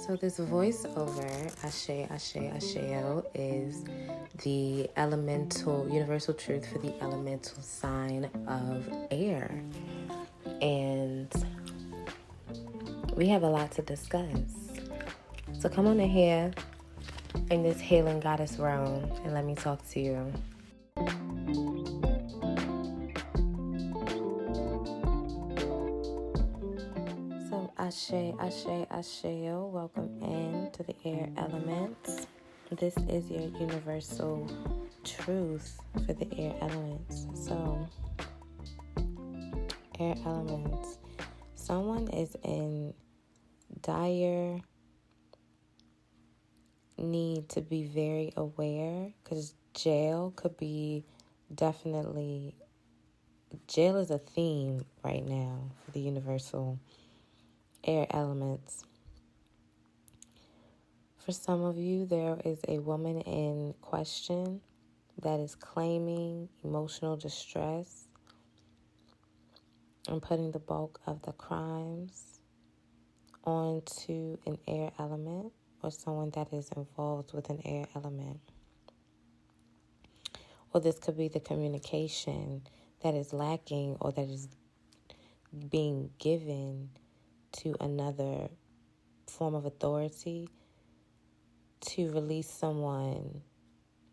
So this voiceover, Asé Asé Asé O, is the elemental, universal truth for the elemental sign of air. And we have a lot to discuss. So come on in here in this healing goddess realm and let me talk to you. So Asé Asé Asé O, welcome in to the air elements. This is your universal truth for the air elements. So, air elements. Someone is in dire need to be very aware because jail could be definitely, jail is a theme right now for the universal air elements. For some of you, there is a woman in question that is claiming emotional distress and putting the bulk of the crimes onto an air element or someone that is involved with an air element. Or this could be the communication that is lacking or that is being given to another form of authority to release someone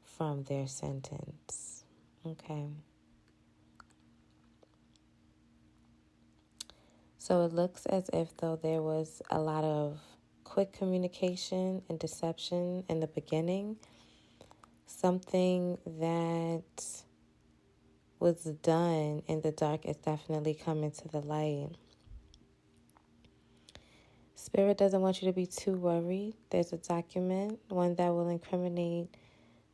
from their sentence. Okay. So it looks as if though there was a lot of quick communication and deception in the beginning. Something that was done in the dark is definitely coming to the light. Spirit doesn't want you to be too worried. There's a document, one that will incriminate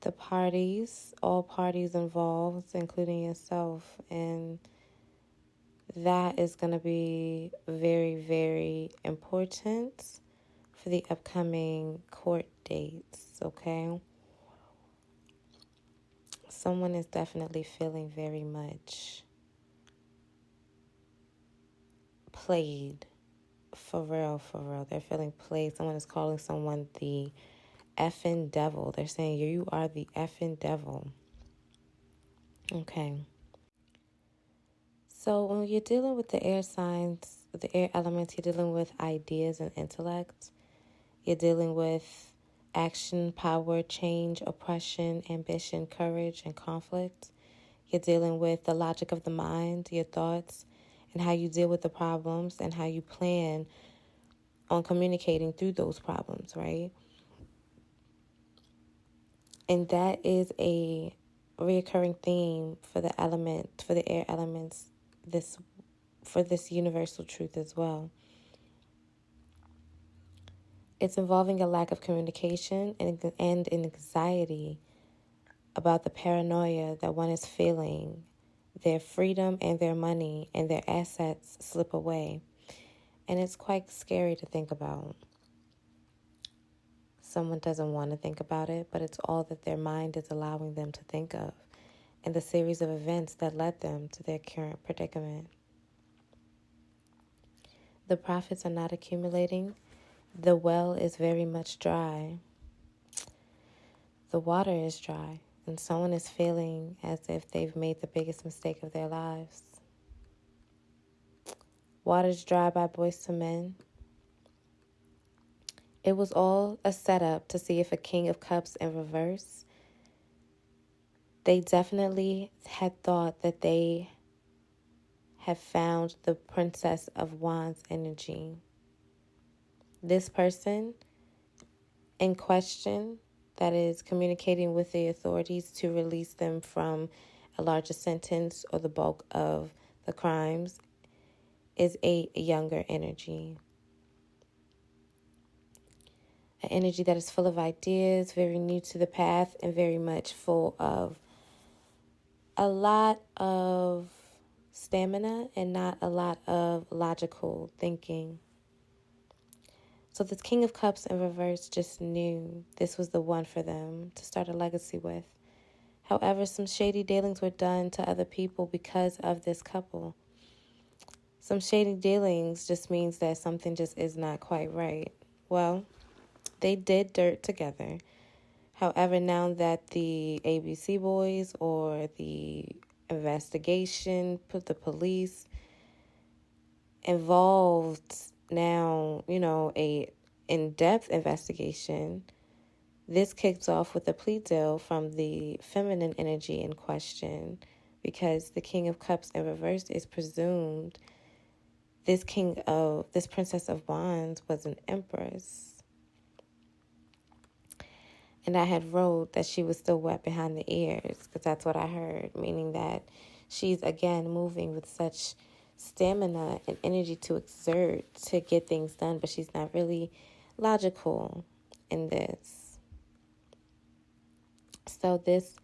the parties, all parties involved, including yourself. And that is going to be very, very important for the upcoming court dates, okay? Someone is definitely feeling very much played. For real. They're feeling played. Someone is calling someone the effing devil. They're saying, you are the effing devil. Okay. So when you're dealing with the air signs, the air elements, you're dealing with ideas and intellect. You're dealing with action, power, change, oppression, ambition, courage, and conflict. You're dealing with the logic of the mind, your thoughts, and how you deal with the problems and how you plan on communicating through those problems, right? And that is a reoccurring theme for the element, for the air elements, for this universal truth as well. It's involving a lack of communication and an anxiety about the paranoia that one is feeling, their freedom and their money and their assets slip away. And it's quite scary to think about. Someone doesn't want to think about it, but it's all that their mind is allowing them to think of and the series of events that led them to their current predicament. The profits are not accumulating. The well is very much dry. The water is dry, and someone is feeling as if they've made the biggest mistake of their lives. Water's dry by Boyz II Men. It was all a setup to see if a King of Cups in reverse. They definitely had thought that they had found the Princess of Wands energy. This person in question that is communicating with the authorities to release them from a larger sentence or the bulk of the crimes is a younger energy. An energy that is full of ideas, very new to the path, and very much full of a lot of stamina and not a lot of logical thinking. So this King of Cups in reverse just knew this was the one for them to start a legacy with. However, some shady dealings were done to other people because of this couple. Some shady dealings just means that something just is not quite right. Well, They did dirt together. However, now that the ABC boys or the investigation, put the police involved now, a in-depth investigation, this kicked off with a plea deal from the feminine energy in question, because the King of Cups in reverse is presumed this Princess of Wands was an empress. And I had wrote that she was still wet behind the ears, because that's what I heard, meaning that she's again moving with such stamina and energy to exert to get things done, but she's not really logical in this. So this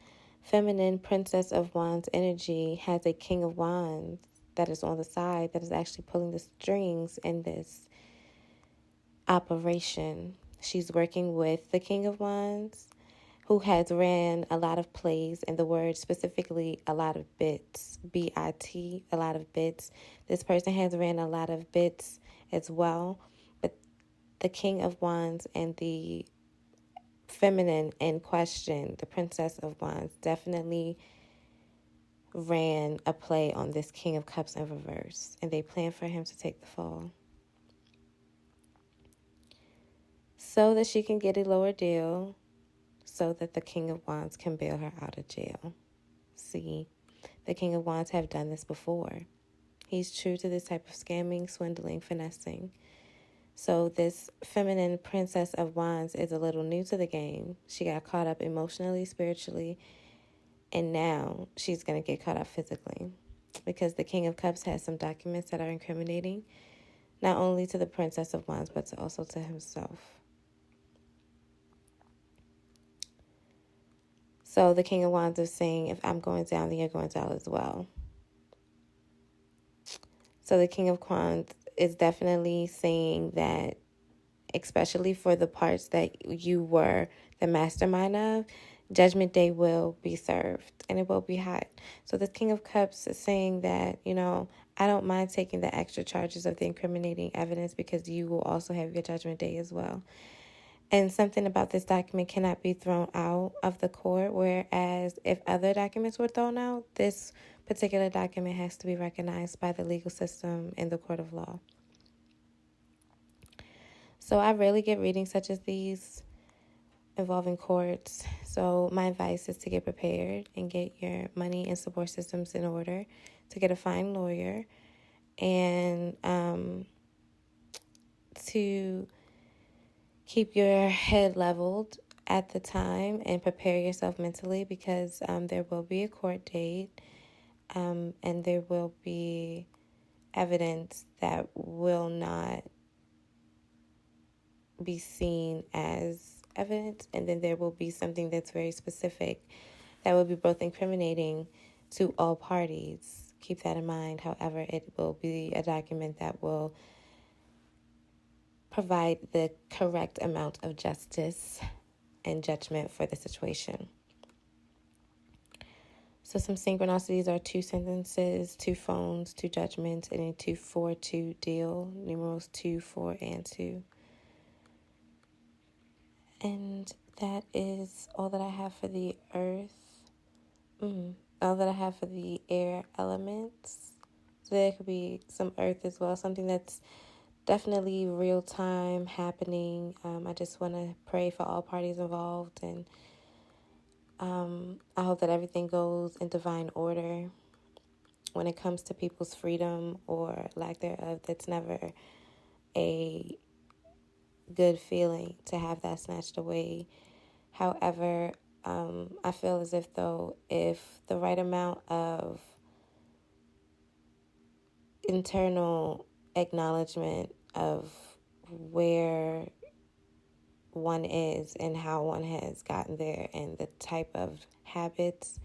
feminine Princess of Wands energy has a King of Wands that is on the side, that is actually pulling the strings in this operation. She's working with the King of Wands, who has ran a lot of plays, and the word specifically a lot of bits, B-I-T, a lot of bits. This person has ran a lot of bits as well, but the King of Wands and the feminine in question, the Princess of Wands, definitely ran a play on this King of Cups in reverse, and they planned for him to take the fall so that she can get a lower deal, so that the King of Wands can bail her out of jail. See, the King of Wands have done this before. He's true to this type of scamming, swindling, finessing. So this feminine Princess of Wands is a little new to the game. She got caught up emotionally, spiritually, and now she's going to get caught up physically, because the King of Cups has some documents that are incriminating, not only to the Princess of Wands, but also to himself. So the King of Wands is saying, if I'm going down, then you're going down as well. So the King of Wands is definitely saying that, especially for the parts that you were the mastermind of, Judgment Day will be served, and it will be hot. So the King of Cups is saying that, I don't mind taking the extra charges of the incriminating evidence, because you will also have your Judgment Day as well. And something about this document cannot be thrown out of the court, whereas if other documents were thrown out, this particular document has to be recognized by the legal system in the court of law. So I rarely get readings such as these involving courts. So my advice is to get prepared and get your money and support systems in order, to get a fine lawyer, and to keep your head leveled at the time and prepare yourself mentally, because there will be a court date, and there will be evidence that will not be seen as evidence, and then there will be something that's very specific that will be both incriminating to all parties. Keep that in mind. However, it will be a document that will provide the correct amount of justice and judgment for the situation. So some synchronicities are 2 sentences, 2 phones, 2 judgments, and a 2-4-2 deal. Numerals 2, 4, and 2. And that is all that I have for the earth. All that I have for the air elements. So there could be some earth as well, something that's definitely real time happening. I just want to pray for all parties involved, and I hope that everything goes in divine order when it comes to people's freedom or lack thereof. That's never a good feeling to have that snatched away. However, I feel as if the right amount of internal acknowledgement of where one is and how one has gotten there, and the type of habits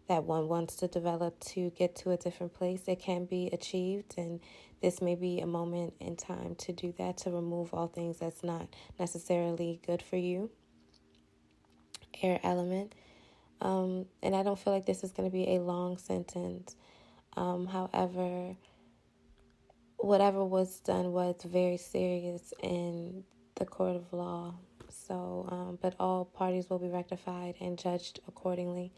that one wants to develop to get to a different place, it can be achieved. And this may be a moment in time to do that, to remove all things that's not necessarily good for you. Air element. And I don't feel like this is going to be a long sentence. However, whatever was done was very serious, and the court of law. So, but all parties will be rectified and judged accordingly.